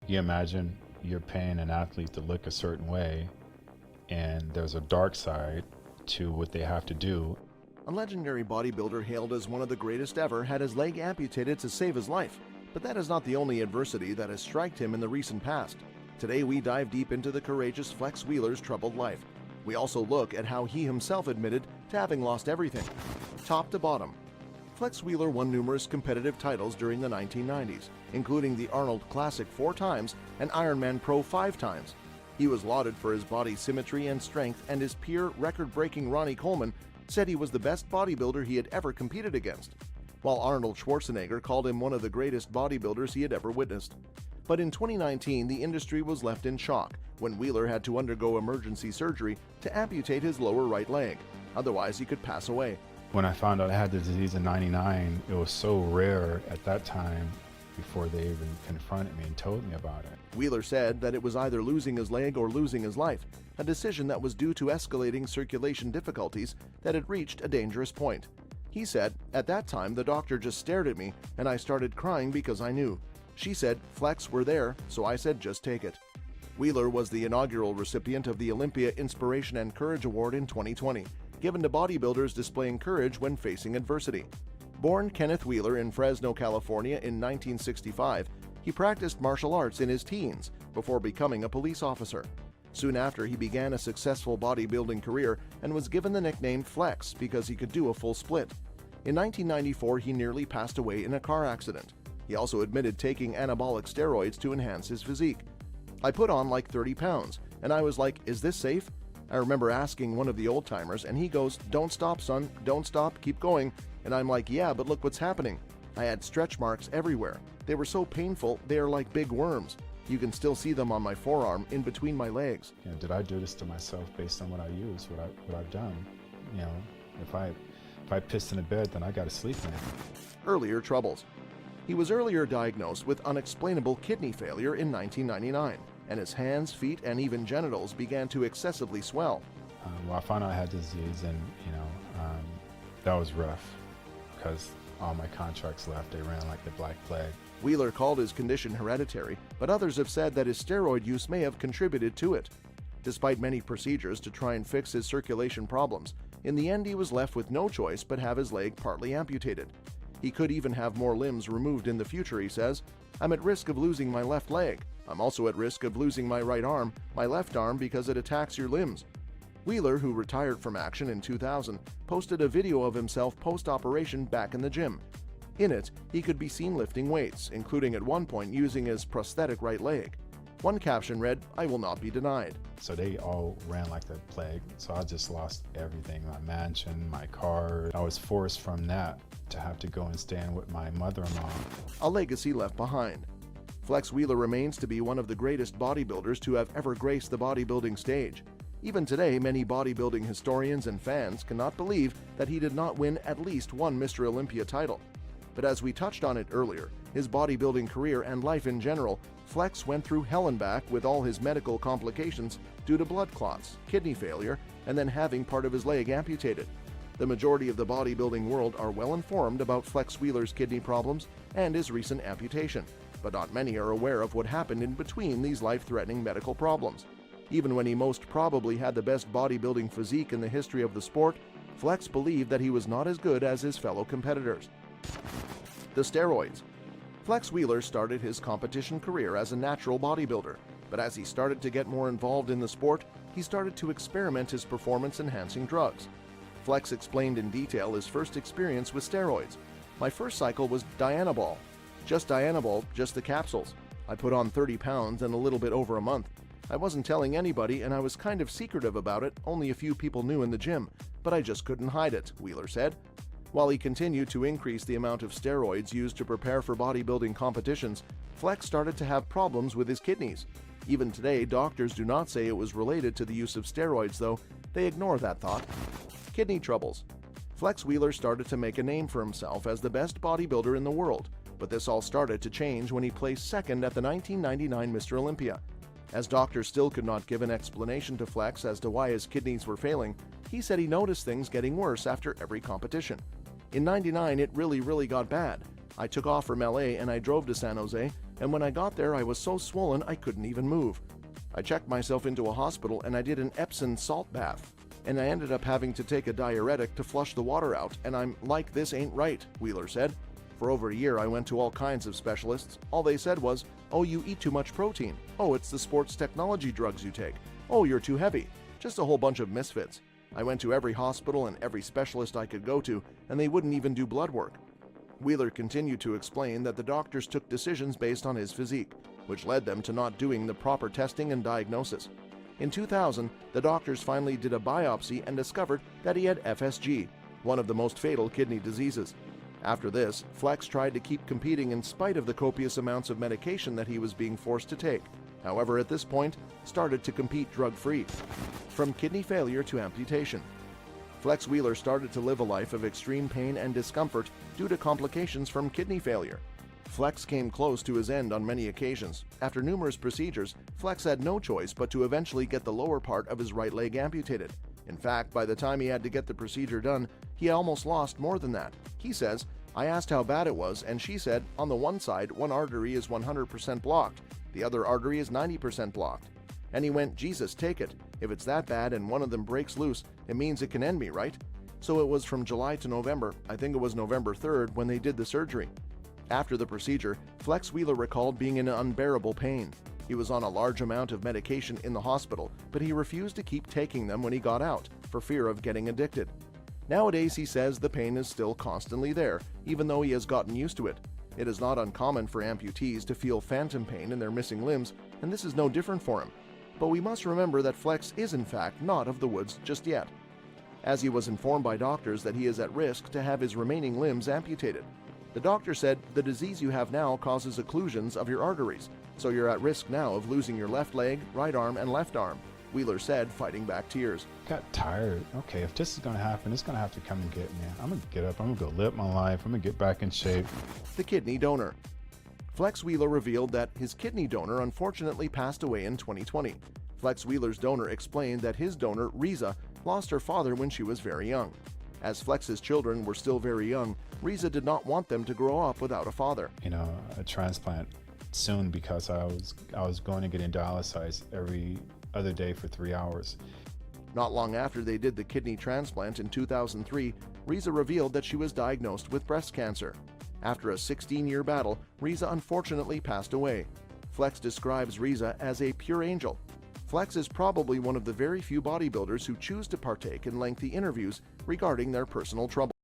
You imagine you're paying an athlete to look a certain way, and there's a dark side to what they have to do. A legendary bodybuilder hailed as one of the greatest ever had his leg amputated to save his life. But that is not the only adversity that has struck him in the recent past. Today we dive deep into the courageous Flex Wheeler's troubled life. We also look at how he himself admitted to having lost everything, top to bottom. Flex Wheeler won numerous competitive titles during the 1990s, including the Arnold Classic 4 times and Ironman Pro 5 times. He was lauded for his body symmetry and strength, and his peer, record-breaking Ronnie Coleman, said he was the best bodybuilder he had ever competed against, while Arnold Schwarzenegger called him one of the greatest bodybuilders he had ever witnessed. But in 2019, the industry was left in shock when Wheeler had to undergo emergency surgery to amputate his lower right leg. Otherwise, he could pass away. When I found out I had the disease in '99, it was so rare at that time before they even confronted me and told me about it. Wheeler said that it was either losing his leg or losing his life, a decision that was due to escalating circulation difficulties that had reached a dangerous point. He said, "At that time, the doctor just stared at me, and I started crying because I knew. She said, 'Flex, we're there,' so I said, 'Just take it.'" Wheeler was the inaugural recipient of the Olympia Inspiration and Courage Award in 2020, given to bodybuilders displaying courage when facing adversity. Born Kenneth Wheeler in Fresno, California in 1965, he practiced martial arts in his teens before becoming a police officer. Soon after, he began a successful bodybuilding career and was given the nickname Flex because he could do a full split. In 1994, he nearly passed away in a car accident. He also admitted taking anabolic steroids to enhance his physique. "I put on like 30 pounds, and I was like, is this safe?" I remember asking one of the old-timers, and he goes, "Don't stop, son, don't stop, keep going." And I'm like, "Yeah, but look what's happening." I had stretch marks everywhere. They were so painful, they are like big worms. You can still see them on my forearm, in between my legs. Did I do this to myself based on what I use, what I've done? If I pissed in a bed, then I got to sleep in it. Earlier troubles. He was earlier diagnosed with unexplainable kidney failure in 1999, and his hands, feet, and even genitals began to excessively swell. Well, I found out I had disease, and that was rough because all my contracts left. They ran like the Black Plague. Wheeler called his condition hereditary, but others have said that his steroid use may have contributed to it. Despite many procedures to try and fix his circulation problems, in the end he was left with no choice but have his leg partly amputated. He could even have more limbs removed in the future, he says. "I'm at risk of losing my left leg. I'm also at risk of losing my right arm, my left arm, because it attacks your limbs." Wheeler, who retired from action in 2000, posted a video of himself post-operation back in the gym. In it, he could be seen lifting weights, including at one point using his prosthetic right leg. One caption read, "I will not be denied." So they all ran like the plague. So I just lost everything, my mansion, my car. I was forced from that to have to go and stand with my mother-in-law. A legacy left behind. Flex Wheeler remains to be one of the greatest bodybuilders to have ever graced the bodybuilding stage. Even today, many bodybuilding historians and fans cannot believe that he did not win at least one Mr. Olympia title. But as we touched on it earlier, his bodybuilding career and life in general, Flex went through hell and back with all his medical complications due to blood clots, kidney failure, and then having part of his leg amputated. The majority of the bodybuilding world are well informed about Flex Wheeler's kidney problems and his recent amputation, but not many are aware of what happened in between these life-threatening medical problems. Even when he most probably had the best bodybuilding physique in the history of the sport, Flex believed that he was not as good as his fellow competitors. The steroids. Flex Wheeler started his competition career as a natural bodybuilder, but as he started to get more involved in the sport, he started to experiment his performance-enhancing drugs. Flex explained in detail his first experience with steroids. "My first cycle was Dianabol, just the capsules. I put on 30 pounds in a little bit over a month. I wasn't telling anybody, and I was kind of secretive about it, only a few people knew in the gym, but I just couldn't hide it," Wheeler said. While he continued to increase the amount of steroids used to prepare for bodybuilding competitions, Flex started to have problems with his kidneys. Even today, doctors do not say it was related to the use of steroids, though they ignore that thought. Kidney troubles. Flex Wheeler started to make a name for himself as the best bodybuilder in the world, but this all started to change when he placed second at the 1999 Mr. Olympia. As doctors still could not give an explanation to Flex as to why his kidneys were failing, he said he noticed things getting worse after every competition. "In '99, it really got bad. I took off from LA and I drove to San Jose, and when I got there I was so swollen I couldn't even move. I checked myself into a hospital and I did an Epsom salt bath, and I ended up having to take a diuretic to flush the water out, and I'm like, this ain't right, Wheeler said. For over a year I went to all kinds of specialists. All they said was, oh, you eat too much protein. Oh, it's the sports technology drugs you take. Oh, you're too heavy. Just a whole bunch of misfits. I went to every hospital and every specialist I could go to, and they wouldn't even do blood work. Wheeler continued to explain that the doctors took decisions based on his physique, which led them to not doing the proper testing and diagnosis. In 2000, the doctors finally did a biopsy and discovered that he had FSG, one of the most fatal kidney diseases. After this, Flex tried to keep competing in spite of the copious amounts of medication that he was being forced to take. However, at this point, started to compete drug-free. From kidney failure to amputation. Flex Wheeler started to live a life of extreme pain and discomfort due to complications from kidney failure. Flex came close to his end on many occasions. After numerous procedures, Flex had no choice but to eventually get the lower part of his right leg amputated. In fact, by the time he had to get the procedure done, he almost lost more than that. He says, I asked how bad it was, and she said, on the one side, one artery is 100% blocked, the other artery is 90% blocked. And he went, Jesus, take it. If it's that bad and one of them breaks loose, it means it can end me, right? So it was from July to November, I think it was November 3rd, when they did the surgery. After the procedure, Flex Wheeler recalled being in unbearable pain. He was on a large amount of medication in the hospital, but he refused to keep taking them when he got out, for fear of getting addicted. Nowadays, he says the pain is still constantly there, even though he has gotten used to it. It is not uncommon for amputees to feel phantom pain in their missing limbs, and this is no different for him. But we must remember that Flex is in fact not of the woods just yet, as he was informed by doctors that he is at risk to have his remaining limbs amputated. The doctor said, the disease you have now causes occlusions of your arteries, so you're at risk now of losing your left leg, right arm, and left arm, Wheeler said, fighting back tears. Got tired. Okay, if this is going to happen, it's going to have to come and get me. I'm going to get up. I'm going to go live my life. I'm going to get back in shape. The kidney donor. Flex Wheeler revealed that his kidney donor unfortunately passed away in 2020. Flex Wheeler's donor explained that his donor, Riza, lost her father when she was very young. As Flex's children were still very young, Riza did not want them to grow up without a father. You know, a transplant soon because I was going to get dialyzed every other day for 3 hours. Not long after they did the kidney transplant in 2003, Riza revealed that she was diagnosed with breast cancer. After a 16-year battle, Riza unfortunately passed away. Flex describes Riza as a pure angel. Flex is probably one of the very few bodybuilders who choose to partake in lengthy interviews regarding their personal troubles.